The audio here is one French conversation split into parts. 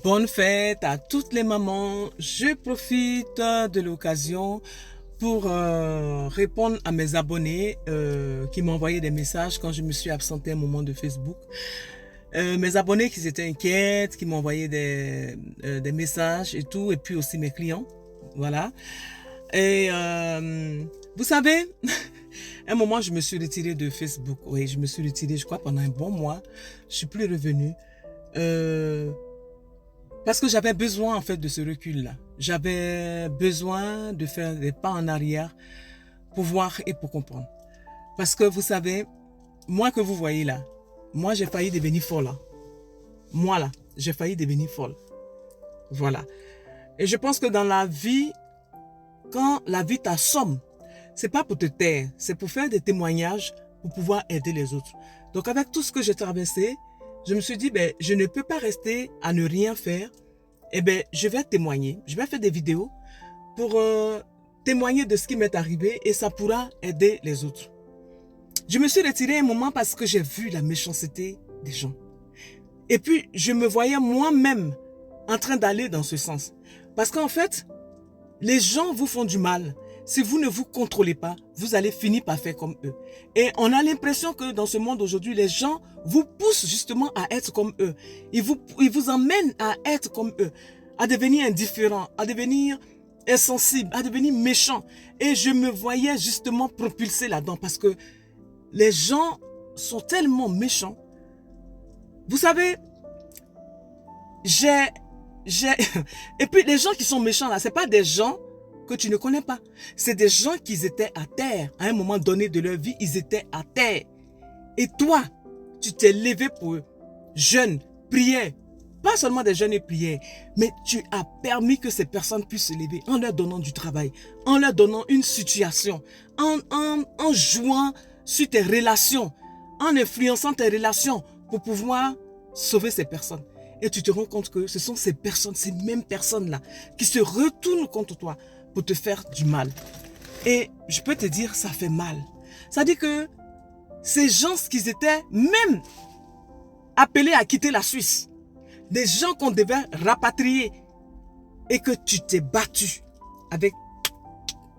Bonne fête à toutes les mamans. Je profite de l'occasion pour répondre à mes abonnés qui m'ont envoyé des messages quand je me suis absentée un moment de Facebook. Mes abonnés qui étaient inquiètes, qui m'ont envoyé des messages et tout, et puis aussi mes clients. Voilà. Et vous savez, un moment, je me suis retirée de Facebook. Oui, je me suis retirée, je crois, pendant un bon mois. Je suis plus revenue. Parce que j'avais besoin, en fait, de ce recul-là. J'avais besoin de faire des pas en arrière pour voir et pour comprendre. Parce que, vous savez, moi que vous voyez là, moi, j'ai failli devenir folle. Là. Moi, là, j'ai failli devenir folle. Voilà. Et je pense que dans la vie, quand la vie t'assomme, c'est pas pour te taire, c'est pour faire des témoignages, pour pouvoir aider les autres. Donc, avec tout ce que j'ai traversé, je me suis dit, ben, je ne peux pas rester à ne rien faire. Eh ben, je vais témoigner, je vais faire des vidéos pour témoigner de ce qui m'est arrivé et ça pourra aider les autres. Je me suis retirée un moment parce que j'ai vu la méchanceté des gens. Et puis, je me voyais moi-même en train d'aller dans ce sens. Parce qu'en fait, les gens vous font du mal. Si vous ne vous contrôlez pas, vous allez finir par faire comme eux. Et on a l'impression que dans ce monde aujourd'hui, les gens vous poussent justement à être comme eux. Ils vous emmènent à être comme eux, à devenir indifférent, à devenir insensible, à devenir méchant. Et je me voyais justement propulsé là-dedans parce que les gens sont tellement méchants. Vous savez, et puis les gens qui sont méchants là, c'est pas des gens que tu ne connais pas. C'est des gens qui étaient à terre. À un moment donné de leur vie, ils étaient à terre. Et toi, tu t'es levé pour eux. Jeune, prière. Pas seulement des jeunes et prières, mais tu as permis que ces personnes puissent se lever en leur donnant du travail, en leur donnant une situation, en jouant sur tes relations, en influençant tes relations pour pouvoir sauver ces personnes. Et tu te rends compte que ce sont ces personnes, ces mêmes personnes-là, qui se retournent contre toi pour te faire du mal. Et je peux te dire, ça fait mal. Ça dit que ces gens qui étaient même appelés à quitter la Suisse, des gens qu'on devait rapatrier et que tu t'es battu avec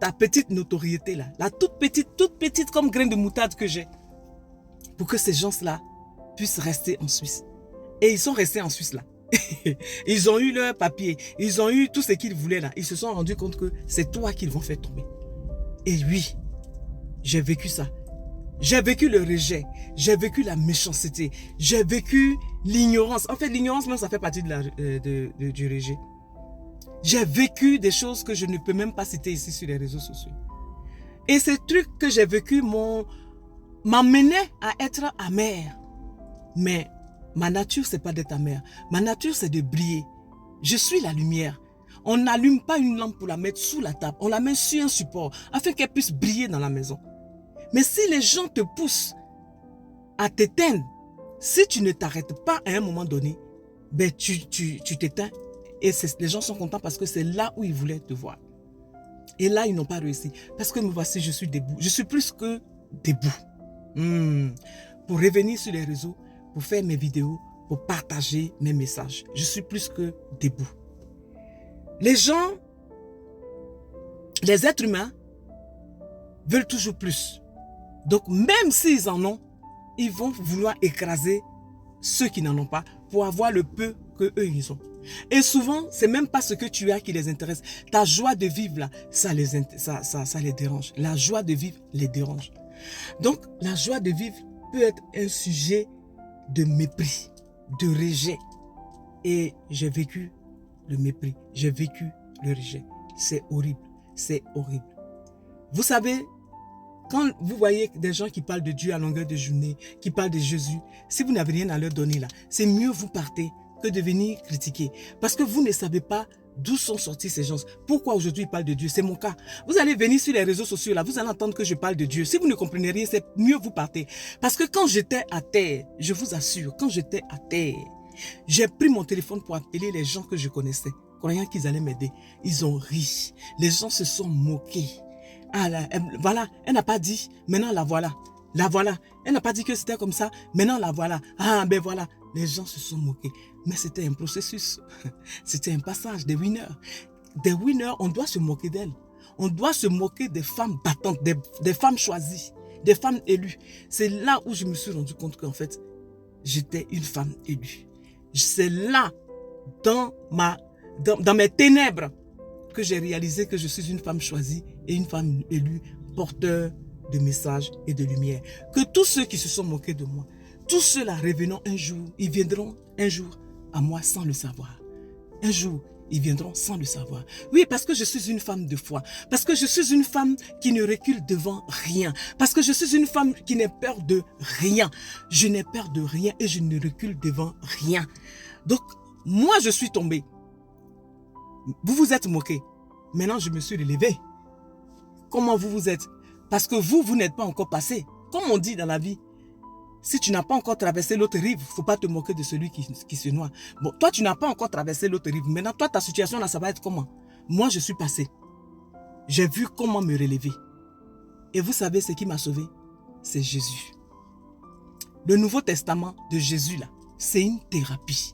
ta petite notoriété là, la toute petite comme grain de moutarde que j'ai, pour que ces gens-là puissent rester en Suisse. Et ils sont restés en Suisse là. Ils ont eu leur papier, ils ont eu tout ce qu'ils voulaient là. Ils se sont rendus compte que c'est toi qu'ils vont faire tomber. Et oui, j'ai vécu ça. J'ai vécu le rejet, j'ai vécu la méchanceté, j'ai vécu l'ignorance. En fait, l'ignorance même, ça fait partie du rejet. J'ai vécu des choses que je ne peux même pas citer ici sur les réseaux sociaux. Et ces trucs que j'ai vécu m'amenaient à être amère. Mais ma nature, c'est pas d'être amère. Ma nature, c'est de briller. Je suis la lumière. On n'allume pas une lampe pour la mettre sous la table. On la met sur un support afin qu'elle puisse briller dans la maison. Mais si les gens te poussent à t'éteindre, si tu ne t'arrêtes pas à un moment donné, ben tu t'éteins. Et les gens sont contents parce que c'est là où ils voulaient te voir. Et là, ils n'ont pas réussi. Parce que me voici, je suis debout. Je suis plus que debout. Pour revenir sur les réseaux, pour faire mes vidéos, pour partager mes messages. Je suis plus que debout. Les gens, les êtres humains, veulent toujours plus. Donc, même s'ils en ont, ils vont vouloir écraser ceux qui n'en ont pas pour avoir le peu qu'eux, ils ont. Et souvent, c'est même pas ce que tu as qui les intéresse. Ta joie de vivre, là, ça les dérange. La joie de vivre les dérange. Donc, la joie de vivre peut être un sujet de mépris, de rejet. Et j'ai vécu le mépris, j'ai vécu le rejet. C'est horrible, c'est horrible. Vous savez, quand vous voyez des gens qui parlent de Dieu à longueur de journée, qui parlent de Jésus, si vous n'avez rien à leur donner là, c'est mieux vous partez que de venir critiquer. Parce que vous ne savez pas d'où sont sortis ces gens. Pourquoi aujourd'hui ils parlent de Dieu? C'est mon cas. Vous allez venir sur les réseaux sociaux là, vous allez entendre que je parle de Dieu. Si vous ne comprenez rien, c'est mieux vous partez. Parce que quand j'étais à terre, je vous assure, quand j'étais à terre, j'ai pris mon téléphone pour appeler les gens que je connaissais, croyant qu'ils allaient m'aider. Ils ont ri. Les gens se sont moqués. Ah là, voilà, elle n'a pas dit, maintenant la voilà. La voilà. Elle n'a pas dit que c'était comme ça, maintenant la voilà. Ah ben voilà. Les gens se sont moqués. Mais c'était un processus. C'était un passage des winners. Des winners, on doit se moquer d'elles. On doit se moquer des femmes battantes, des femmes choisies, des femmes élues. C'est là où je me suis rendu compte qu'en fait, j'étais une femme élue. C'est là, dans mes ténèbres, que j'ai réalisé que je suis une femme choisie et une femme élue, porteur de messages et de lumière. Que tous ceux qui se sont moqués de moi, tous ceux-là revenant un jour, ils viendront un jour à moi sans le savoir. Un jour, ils viendront sans le savoir. Oui, parce que je suis une femme de foi. Parce que je suis une femme qui ne recule devant rien. Parce que je suis une femme qui n'a peur de rien. Je n'ai peur de rien et je ne recule devant rien. Donc, moi, je suis tombée. Vous vous êtes moqué. Maintenant, je me suis relevé. Comment vous vous êtes? Parce que vous n'êtes pas encore passé. Comme on dit dans la vie, si tu n'as pas encore traversé l'autre rive, il ne faut pas te moquer de celui qui se noie. Bon, toi, tu n'as pas encore traversé l'autre rive. Maintenant, toi, ta situation là, ça va être comment? Moi, je suis passé. J'ai vu comment me relever. Et vous savez ce qui m'a sauvé? C'est Jésus. Le Nouveau Testament de Jésus là, c'est une thérapie.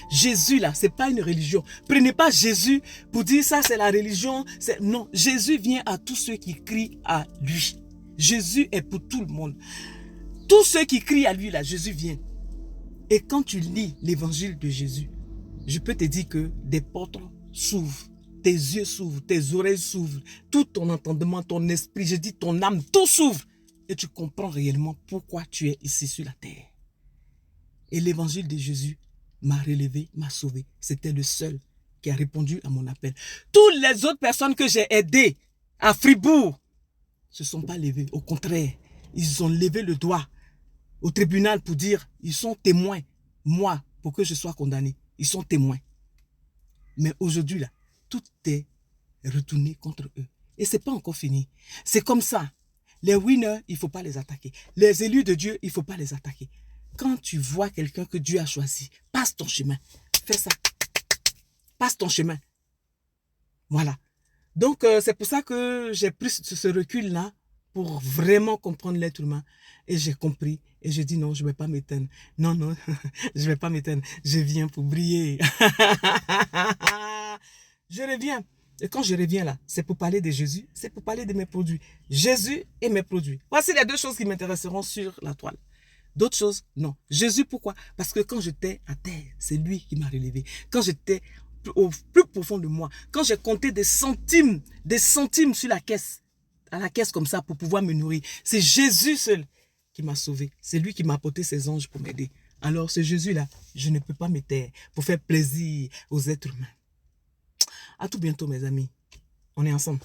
Jésus là, c'est pas une religion. Prenez pas Jésus pour dire ça c'est la religion. Non, Jésus vient à tous ceux qui crient à lui. Jésus est pour tout le monde. Tous ceux qui crient à lui là, Jésus vient. Et quand tu lis l'évangile de Jésus, je peux te dire que des portes s'ouvrent, tes yeux s'ouvrent, tes oreilles s'ouvrent, tout ton entendement, ton esprit, je dis ton âme, tout s'ouvre. Et tu comprends réellement pourquoi tu es ici sur la terre. Et l'évangile de Jésus m'a relevé, m'a sauvé. C'était le seul qui a répondu à mon appel. Toutes les autres personnes que j'ai aidées à Fribourg ne se sont pas levées. Au contraire, ils ont levé le doigt au tribunal pour dire, ils sont témoins. Moi, pour que je sois condamné, ils sont témoins. Mais aujourd'hui, là, tout est retourné contre eux. Et ce n'est pas encore fini. C'est comme ça. Les winners, il ne faut pas les attaquer. Les élus de Dieu, il ne faut pas les attaquer. Quand tu vois quelqu'un que Dieu a choisi, passe ton chemin. Fais ça. Passe ton chemin. Voilà. Donc, c'est pour ça que j'ai pris ce recul-là pour vraiment comprendre l'être humain. Et j'ai compris. Et j'ai dit non, je ne vais pas m'éteindre. Non, non, je ne vais pas m'éteindre. Je viens pour briller. Je reviens. Et quand je reviens là, c'est pour parler de Jésus, c'est pour parler de mes produits. Jésus et mes produits. Voici les deux choses qui m'intéresseront sur la toile. D'autres choses, non. Jésus, pourquoi? Parce que quand j'étais à terre, c'est lui qui m'a relevé. Quand j'étais au plus profond de moi, quand j'ai compté des centimes sur la caisse, à la caisse comme ça pour pouvoir me nourrir, c'est Jésus seul qui m'a sauvé. C'est lui qui m'a apporté ses anges pour m'aider. Alors ce Jésus-là, je ne peux pas me taire pour faire plaisir aux êtres humains. À tout bientôt mes amis. On est ensemble.